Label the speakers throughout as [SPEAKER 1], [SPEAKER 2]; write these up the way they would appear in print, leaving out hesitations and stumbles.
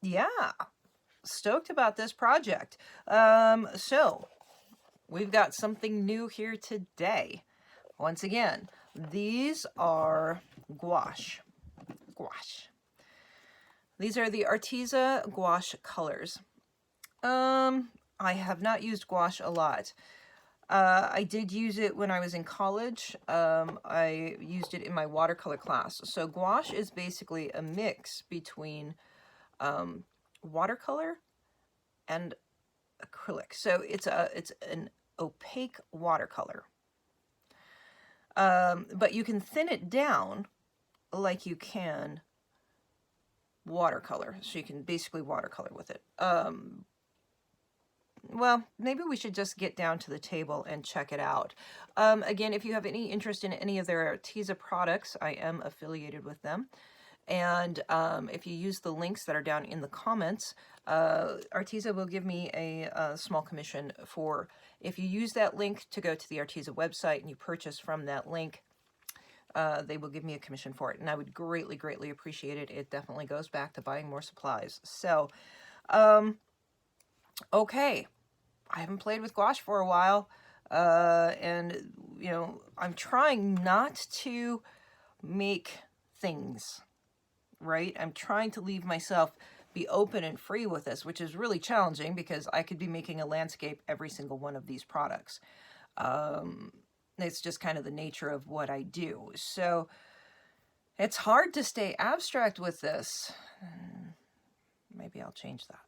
[SPEAKER 1] yeah, stoked about this project. So we've got something new here today. Once again, these are gouache. Gouache. These are the Arteza gouache colors. I have not used gouache a lot. I did use it when I was in college. I used it in my watercolor class. So gouache is basically a mix between watercolor and acrylic. So it's an opaque watercolor. But you can thin it down like you can watercolor. So you can basically watercolor with it. Well, maybe we should just get down to the table and check it out. Again, if you have any interest in any of their Arteza products, I am affiliated with them. And if you use the links that are down in the comments, Arteza will give me a small commission for, if you use that link to go to the Arteza website and you purchase from that link, they will give me a commission for it. And I would greatly, greatly appreciate it. It definitely goes back to buying more supplies. So, okay, I haven't played with gouache for a while, and, you know, I'm trying not to make things, right? I'm trying to leave myself be open and free with this, which is really challenging because I could be making a landscape every single one of these products. It's just kind of the nature of what I do. So it's hard to stay abstract with this. Maybe I'll change that.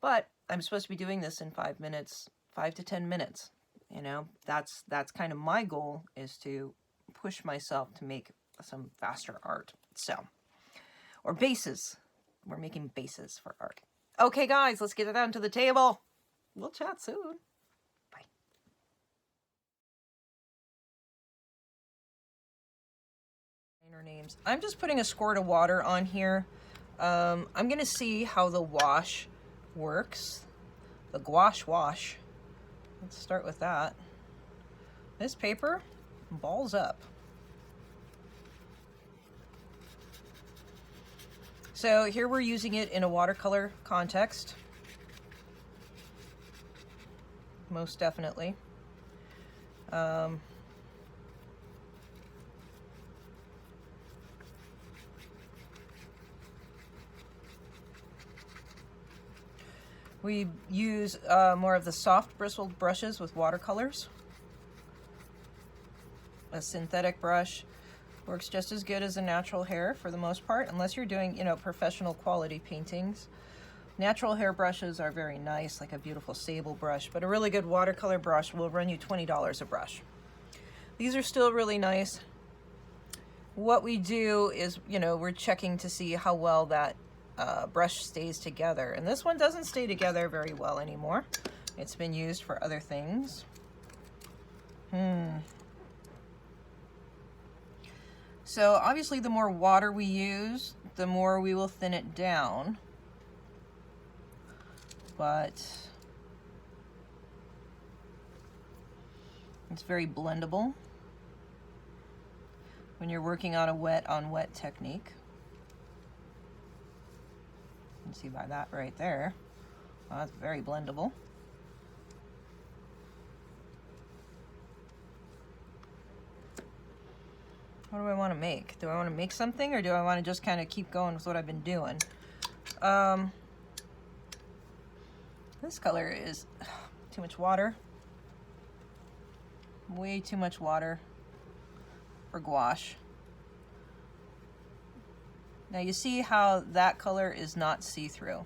[SPEAKER 1] But I'm supposed to be doing this in 5 minutes, 5 to 10 minutes. You know, that's kind of my goal, is to push myself to make some faster art. So, or bases. We're making bases for art. Okay, guys, let's get it down to the table. We'll chat soon. Bye. Names. I'm just putting a squirt of water on here. I'm going to see how the wash works. The gouache wash. Let's start with that. This paper balls up. So here we're using it in a watercolor context. Most definitely. We use more of the soft bristled brushes with watercolors. A synthetic brush works just as good as a natural hair for the most part, unless you're doing, you know, professional quality paintings. Natural hair brushes are very nice, like a beautiful sable brush, but a really good watercolor brush will run you $20 a brush. These are still really nice. What we do is, you know, we're checking to see how well that brush stays together. And this one doesn't stay together very well anymore. It's been used for other things. So obviously the more water we use, the more we will thin it down. But it's very blendable when you're working on a wet on wet technique. You can see by that right there. Well, that's very blendable. What do I want to make? Do I want to make something, or do I want to just kind of keep going with what I've been doing? This color is too much water. Way too much water for gouache. Now you see how that color is not see-through.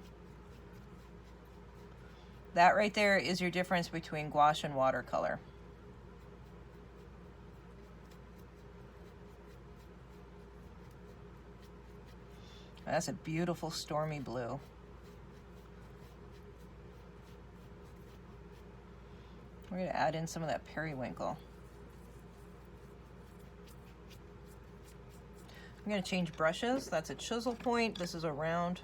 [SPEAKER 1] That right there is your difference between gouache and watercolor. That's a beautiful stormy blue. We're going to add in some of that periwinkle. I'm going to change brushes. That's a chisel point. This is a round.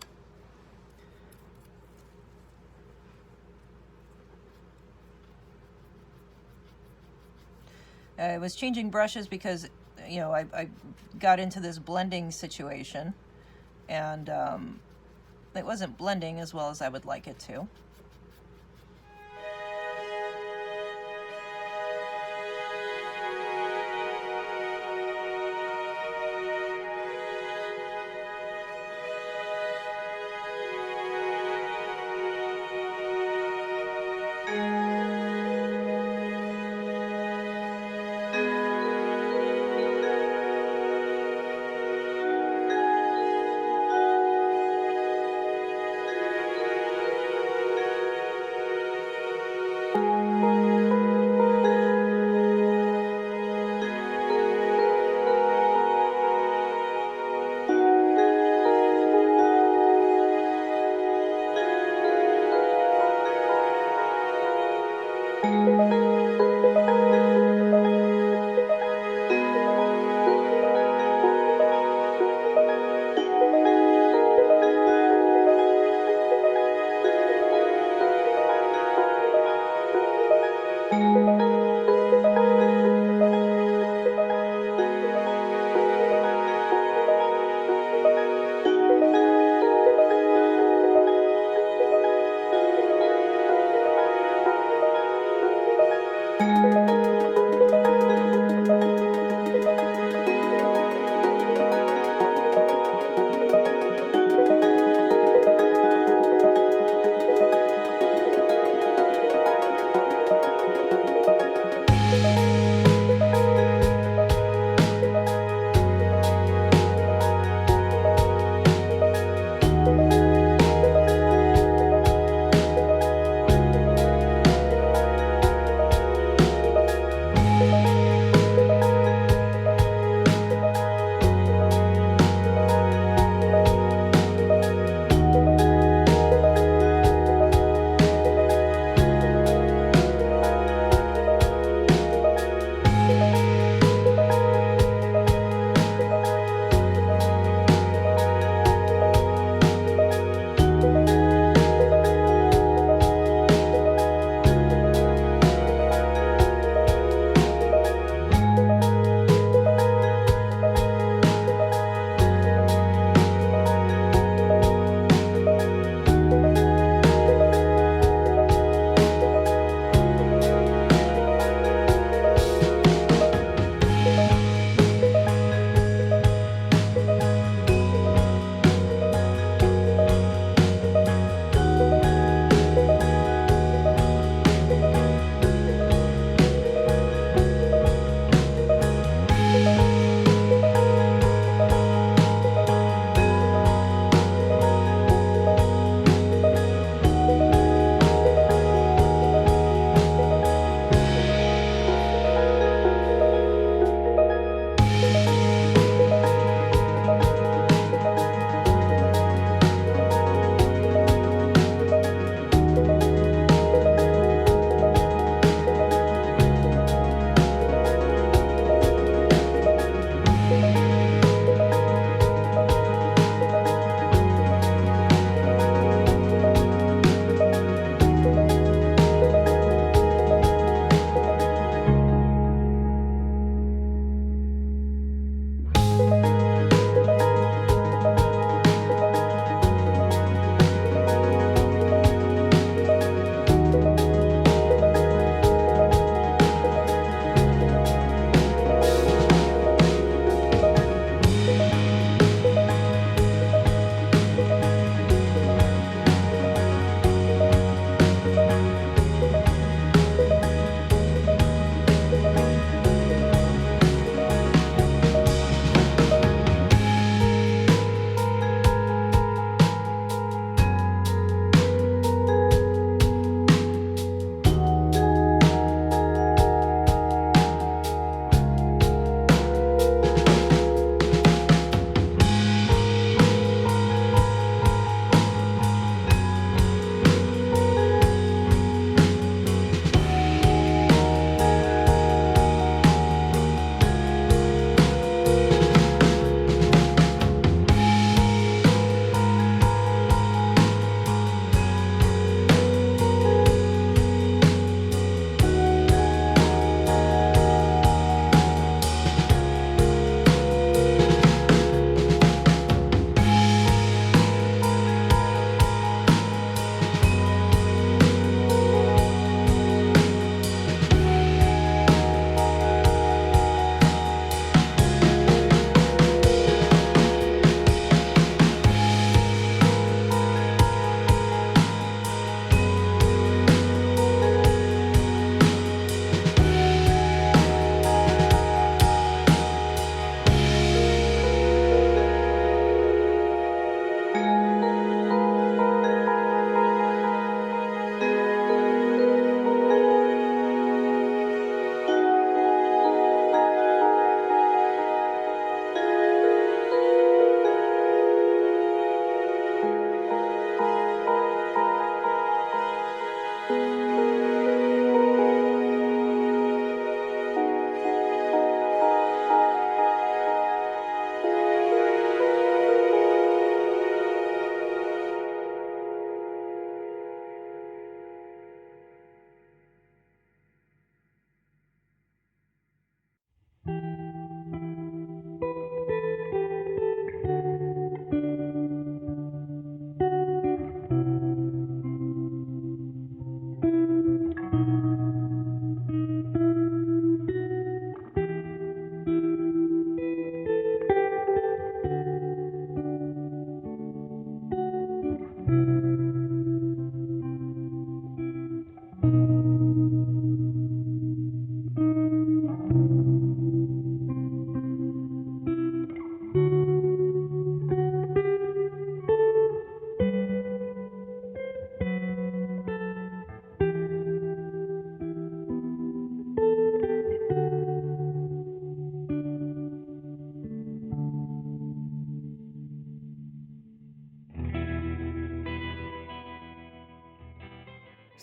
[SPEAKER 1] I was changing brushes because, you know, I got into this blending situation, and It wasn't blending as well as I would like it to.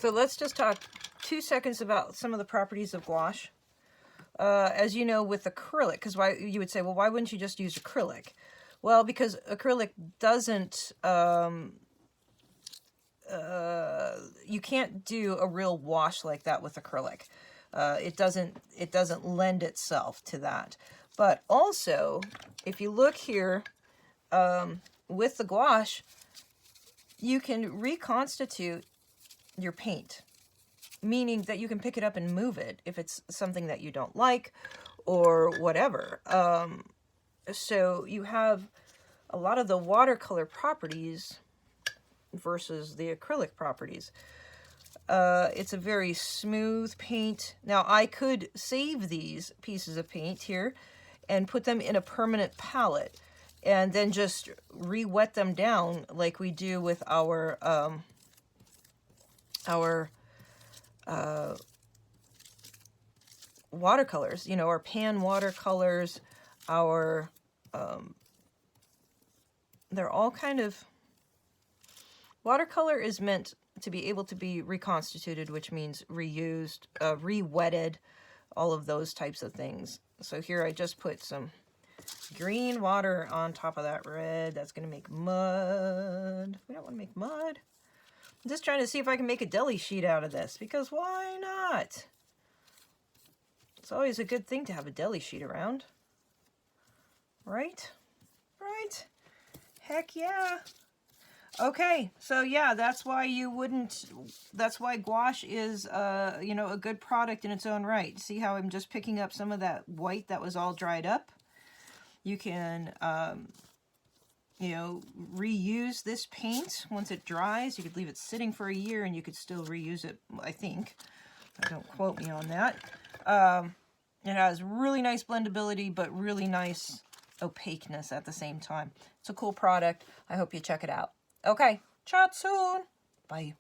[SPEAKER 1] So let's just talk 2 seconds about some of the properties of gouache. As you know, with acrylic, because why you would say, well, why wouldn't you just use acrylic? Well, because acrylic doesn't, you can't do a real wash like that with acrylic. It doesn't lend itself to that. But also, if you look here, with the gouache, you can reconstitute your paint, meaning that you can pick it up and move it if it's something that you don't like or whatever. So you have a lot of the watercolor properties versus the acrylic properties. It's a very smooth paint. Now, I could save these pieces of paint here and put them in a permanent palette and then just re-wet them down like we do with our watercolors, you know, our pan watercolors, our, they're all kind of, watercolor is meant to be able to be reconstituted, which means reused, re-wetted, all of those types of things. So here I just put some green water on top of that red. That's going to make mud. We don't want to make mud. I'm just trying to see if I can make a deli sheet out of this, because why not? It's always a good thing to have a deli sheet around. Right? Right? Heck yeah. Okay, so yeah, that's why gouache is, you know, a good product in its own right. See how I'm just picking up some of that white that was all dried up? You can, you know, reuse this paint once it dries. You could leave it sitting for a year and you could still reuse it, I think. Don't quote me on that. It has really nice blendability, but really nice opaqueness at the same time. It's a cool product. I hope you check it out. Okay, chat soon. Bye.